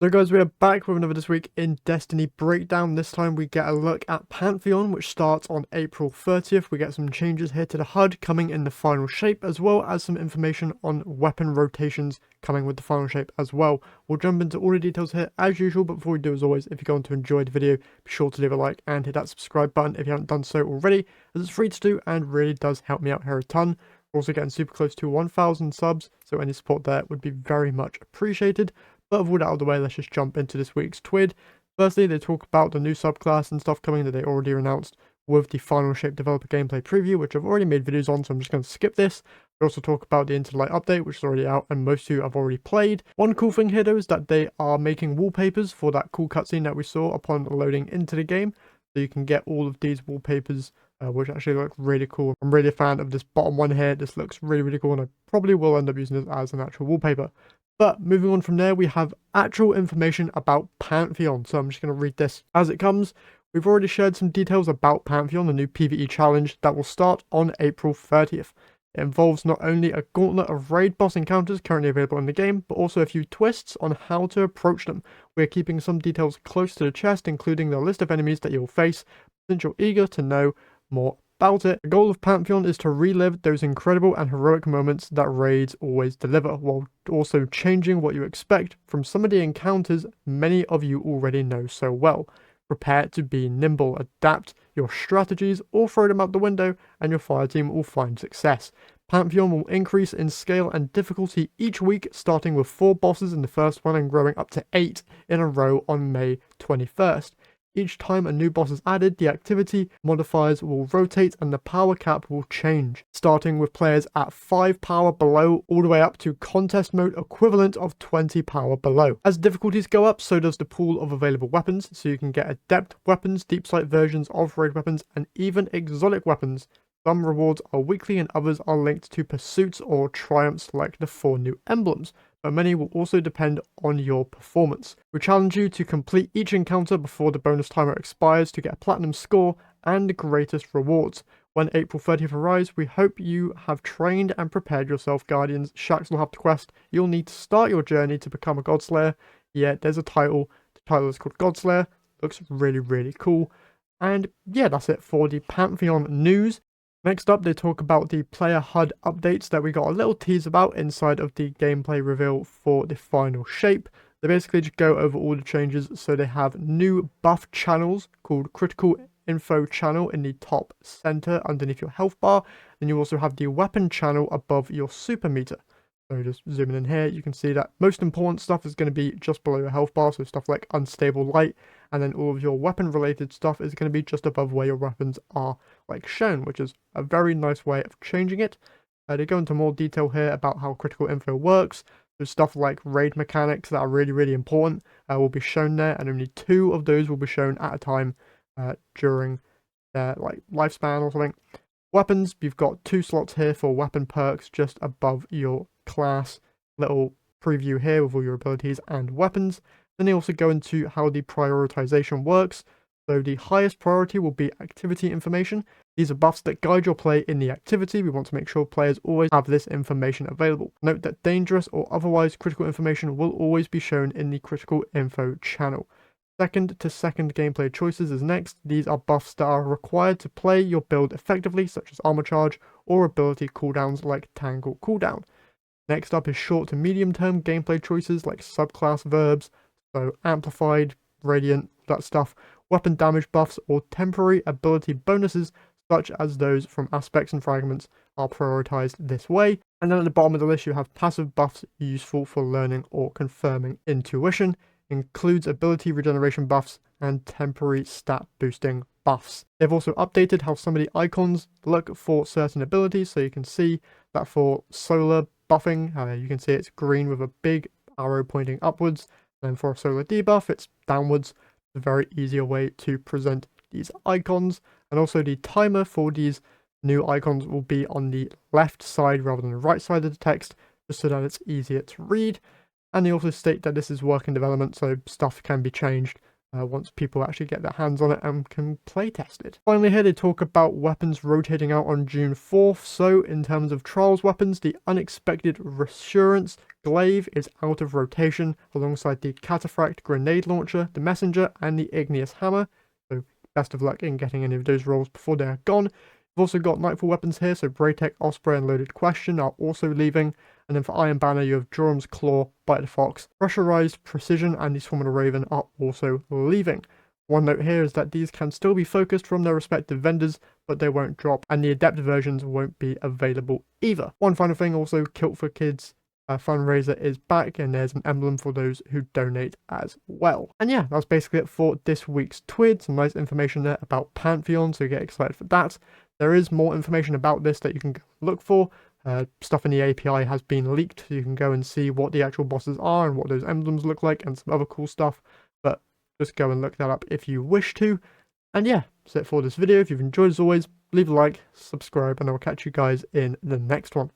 So guys, we are back with another This Week in Destiny breakdown. This time we get a look at Pantheon, which starts on April 30th. We get some changes here to the HUD coming in the final shape, as well as some information on weapon rotations coming with the final shape as well. We'll jump into all the details here as usual, but before we do, as always, if you're going to enjoy the video, be sure to leave a like and hit that subscribe button if you haven't done so already, as it's free to do and really does help me out here a ton. We're also getting super close to 1,000 subs, so any support there would be very much appreciated. But with all that out of the way, let's just jump into this week's TWID. Firstly, they talk about the new subclass and stuff coming that they already announced with the Final Shape developer gameplay preview, which I've already made videos on, so I'm just going to skip this. They also talk about the Interlight update, which is already out and most of you have already played. One cool thing here though is that they are making wallpapers for that cool cutscene that we saw upon loading into the game. So you can get all of these wallpapers, which actually look really cool. I'm really a fan of this bottom one here. This looks really, really cool, and I probably will end up using this as an actual wallpaper. But moving on from there, we have actual information about Pantheon. So I'm just going to read this as it comes. We've already shared some details about Pantheon, the new PvE challenge that will start on April 30th. It involves not only a gauntlet of raid boss encounters currently available in the game, but also a few twists on how to approach them. We're keeping some details close to the chest, including the list of enemies that you'll face, since you're eager to know more about it. The goal of Pantheon is to relive those incredible and heroic moments that raids always deliver, while also changing what you expect from some of the encounters many of you already know so well. Prepare to be nimble, adapt your strategies, or throw them out the window, and your fire team will find success. Pantheon will increase in scale and difficulty each week, starting with 4 bosses in the first one and growing up to 8 in a row on May 21st. Each time a new boss is added, the activity modifiers will rotate and the power cap will change, starting with players at 5 power below all the way up to contest mode equivalent of 20 power below. As difficulties go up, so does the pool of available weapons, so you can get adept weapons, deep sight versions of raid weapons, and even exotic weapons. Some rewards are weekly and others are linked to pursuits or triumphs like the 4 new emblems, but many will also depend on your performance. We challenge you to complete each encounter before the bonus timer expires to get a platinum score and the greatest rewards. When April 30th arrives, we hope you have trained and prepared yourself, Guardians. Shaxx will have the quest. You'll need to start your journey to become a Godslayer. Yeah, there's a title. The title is called Godslayer. Looks really, really cool. And yeah, that's it for the Pantheon news. Next up, they talk about the player HUD updates that we got a little tease about inside of the gameplay reveal for the final shape. They basically just go over all the changes, so they have new buff channels called Critical Info channel in the top center underneath your health bar. Then you also have the weapon channel above your super meter. So just zooming in here, you can see that most important stuff is going to be just below your health bar, so stuff like unstable light, and then all of your weapon related stuff is going to be just above where your weapons are like shown, which is a very nice way of changing it. They go into more detail here about how critical info works. So stuff like raid mechanics that are really, really important will be shown there, and only 2 of those will be shown at a time during their like lifespan or something. Weapons, you've got 2 slots here for weapon perks just above your class. Little preview here with all your abilities and weapons. Then they also go into how the prioritization works. So the highest priority will be activity information. These are buffs that guide your play in the activity. We want to make sure players always have this information available. Note that dangerous or otherwise critical information will always be shown in the critical info channel. Second to second gameplay choices is next. These are buffs that are required to play your build effectively, such as armor charge or ability cooldowns like Tangle cooldown. Next up is short to medium term gameplay choices like subclass verbs, so amplified, radiant, that stuff, weapon damage buffs, or temporary ability bonuses such as those from aspects and fragments are prioritized this way. And then at the bottom of the list you have passive buffs useful for learning or confirming intuition. Includes ability regeneration buffs and temporary stat boosting buffs. They've also updated how some of the icons look for certain abilities, so you can see that for solar buffing, you can see it's green with a big arrow pointing upwards, and for a solar debuff it's downwards. It's a very easier way to present these icons, and also the timer for these new icons will be on the left side rather than the right side of the text, just so that it's easier to read. And they also state that this is work in development, so stuff can be changed once people actually get their hands on it and can playtest it. Finally here they talk about weapons rotating out on June 4th. So in terms of Trials weapons, the Unexpected Reassurance Glaive is out of rotation alongside the Cataphract Grenade Launcher, the Messenger, and the Igneous Hammer, so best of luck in getting any of those rolls before they are gone. We've also got Nightfall weapons here, so Braytech, Osprey, and Loaded Question are also leaving. And then for Iron Banner, you have Jorum's Claw, Bite the Fox, Pressurized Precision, and the Swarm of the Raven are also leaving. One note here is that these can still be focused from their respective vendors, but they won't drop, and the Adept versions won't be available either. One final thing also, Kilt for Kids fundraiser is back, and there's an emblem for those who donate as well. And yeah, that's basically it for this week's tweet. Some nice information there about Pantheon, so get excited for that. There is more information about this that you can look for. Stuff in the API has been leaked, so you can go and see what the actual bosses are and what those emblems look like and some other cool stuff, but just go and look that up if you wish to. And yeah, that's it for this video. If you've enjoyed, as always, leave a like, subscribe, and I will catch you guys in the next one.